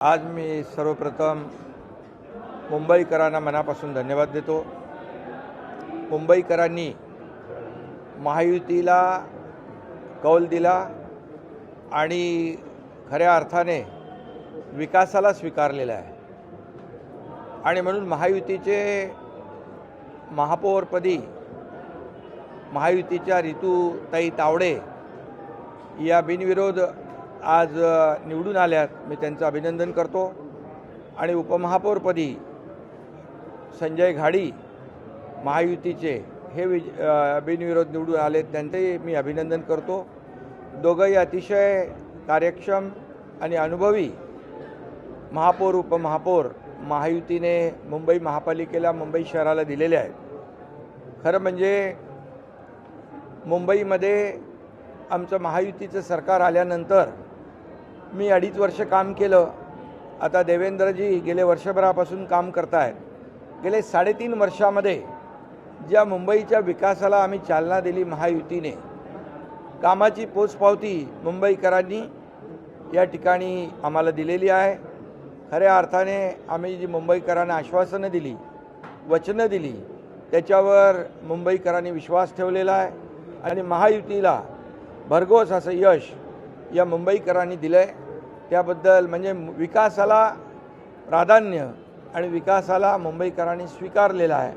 आज मी सर्वप्रथम मुंबईकरांना मनापासून धन्यवाद देतो। मुंबईकरांनी महायुतीला कौल दिला आणि खऱ्या अर्थाने विकासाला स्वीकारलेला आहे आणि म्हणून महायुतीचे महापौरपदी महायुतीच्या रितुताई तावडे या बिनविरोध आज निवडून आल्यात। मी त्यांचं अभिनंदन करतो आणि उपमहापौरपदी संजय घाडी महायुतीचे हे बिनविरोध निवडून आले, त्यांचंही मी अभिनंदन करतो। दोघंही अतिशय कार्यक्षम आणि अनुभवी महापौर उपमहापौर महायुतीने मुंबई महापालिकेला मुंबई शहराला दिलेले आहेत। खरं म्हणजे मुंबईमध्ये आमचं महायुतीचं सरकार आल्यानंतर मी 2.5 वर्ष काम केलं। आता देवेंद्रजी गेले वर्षभरापासून काम करत आहेत। गेले 3.5 वर्षामध्ये ज्या मुंबईच्या विकासाला आम्ही चालना दिली महायुतीने, कामाची पोचपावती मुंबईकरांनी या ठिकाणी आम्हाला दिलेली आहे। खऱ्या अर्थाने आम्ही जी मुंबईकरांना आश्वासनं दिली, वचनं दिली, त्याच्यावर मुंबईकरांनी विश्वास ठेवलेला आहे आणि महायुतीला भरघोस असं यश या मुंबईकरांनी दिलं आहे। त्याबद्दल म्हणजे विकासाला प्राधान्य आणि विकासाला मुंबईकरांनी स्वीकारलेला आहे।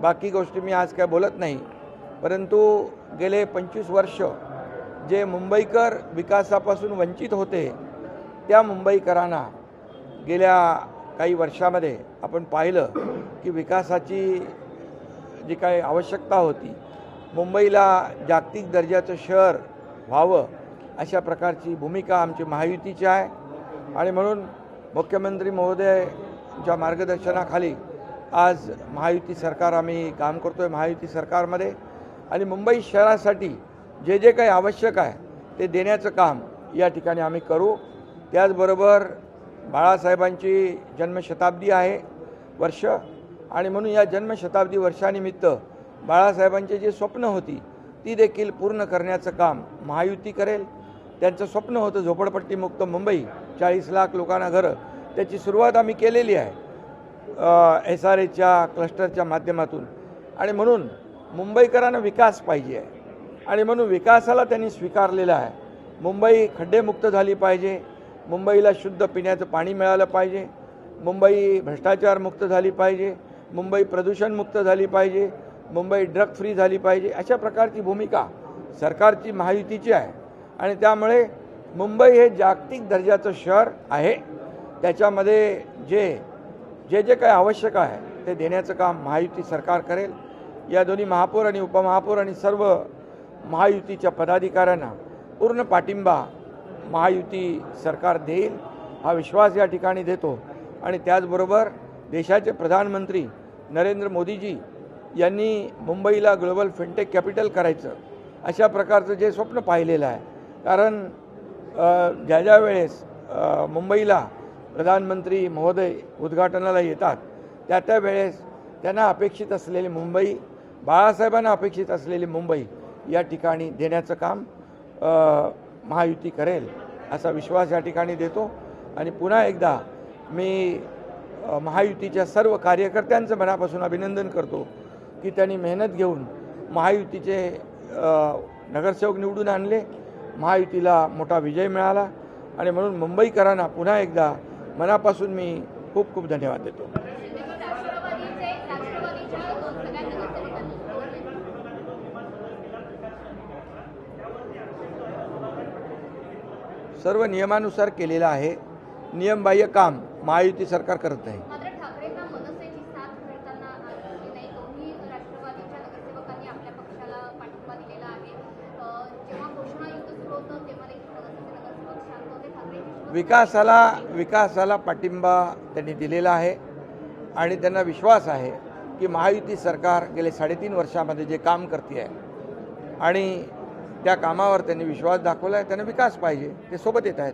बाकी गोष्टी मी आज काय बोलत नाही, परंतु गेले 25 वर्ष जे मुंबईकर विकासापासून वंचित होते त्या मुंबईकरांना गेल्या काही वर्षामध्ये आपण पाहिलं की विकासाची जी काही आवश्यकता होती, मुंबईला जागतिक दर्जाचं शहर व्हावं अशा प्रकारची भूमिका आमची महायुतीची आहे आणि म्हणून मुख्यमंत्री महोदयांच्या मार्गदर्शनाखाली आज महायुती सरकार आम्ही काम करतो आहे। महायुती सरकारमध्ये आणि मुंबई शहरासाठी जे जे काही आवश्यक आहे ते देण्याचं काम या ठिकाणी आम्ही करू। त्याचबरोबर बाळासाहेबांची जन्मशताब्दी आहे वर्ष आणि म्हणून या जन्मशताब्दी वर्षानिमित्त बाळासाहेबांची जी स्वप्न होती ती देखील पूर्ण करण्याचं काम महायुती करेल। त्यांचं स्वप्न होतं झोपडपट्टीमुक्त मुंबई, 40 लाख लोकांना घरं, त्याची सुरुवात आम्ही केलेली आहे SRAच्या क्लस्टरच्या माध्यमातून आणि म्हणून मुंबईकरांना विकास पाहिजे आहे आणि म्हणून विकासाला त्यांनी स्वीकारलेला आहे। मुंबई खड्डेमुक्त झाली पाहिजे, मुंबईला शुद्ध पिण्याचं पाणी मिळालं पाहिजे, मुंबई भ्रष्टाचारमुक्त झाली पाहिजे, मुंबई प्रदूषणमुक्त झाली पाहिजे, मुंबई ड्रग फ्री झाली पाहिजे। अशा प्रकारची भूमिका सरकारची महायुतीची आहे आणि त्यामुळे मुंबई हे जागतिक दर्जाचं शहर आहे। त्याच्यामध्ये जे काही आवश्यक आहे ते देण्याचं काम महायुती सरकार करेल। या दोन्ही महापौर आणि उपमहापौर आणि सर्व महायुतीच्या पदाधिकाऱ्यांना पूर्ण पाठिंबा महायुती सरकार देईल हा विश्वास या ठिकाणी देतो आणि त्याचबरोबर देशाचे प्रधानमंत्री नरेंद्र मोदीजी यांनी मुंबईला ग्लोबल फिनटेक कॅपिटल करायचं अशा प्रकारचं जे स्वप्न पाहिलेलं आहे, कारण ज्या वेळेस मुंबईला प्रधानमंत्री महोदय उद्घाटनाला येतात त्या वेळेस त्यांना अपेक्षित असलेली मुंबई, बाळासाहेबांना अपेक्षित असलेली मुंबई या ठिकाणी देण्याचं काम महायुती करेल असा विश्वास या ठिकाणी देतो आणि पुन्हा एकदा मी महायुतीच्या सर्व कार्यकर्त्यांचं मनापासून अभिनंदन करतो की त्यांनी मेहनत घेऊन महायुतीचे नगरसेवक निवडून आणले, महायुतीला मोठा विजय मिळाला आणि म्हणून मुंबईकरांना पुन्हा एकदा मनापासून मी खूप खूप धन्यवाद देतो। सर्व नियमानुसार केलेलं आहे, नियमबाह्य काम महायुती सरकार करत नाही। विकासाला पाठिंबा त्यांनी दिलेला आहे आणि त्यांना विश्वास आहे की महायुती सरकार गेले 3.5 वर्षामध्ये जे काम करते आहे आणि त्या कामावर त्यांनी विश्वास दाखवला आहे, त्यांना विकास पाहिजे, ते सोबत येत आहेत।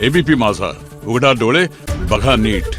ABP माझा, उघडा डोळे बघा नीट।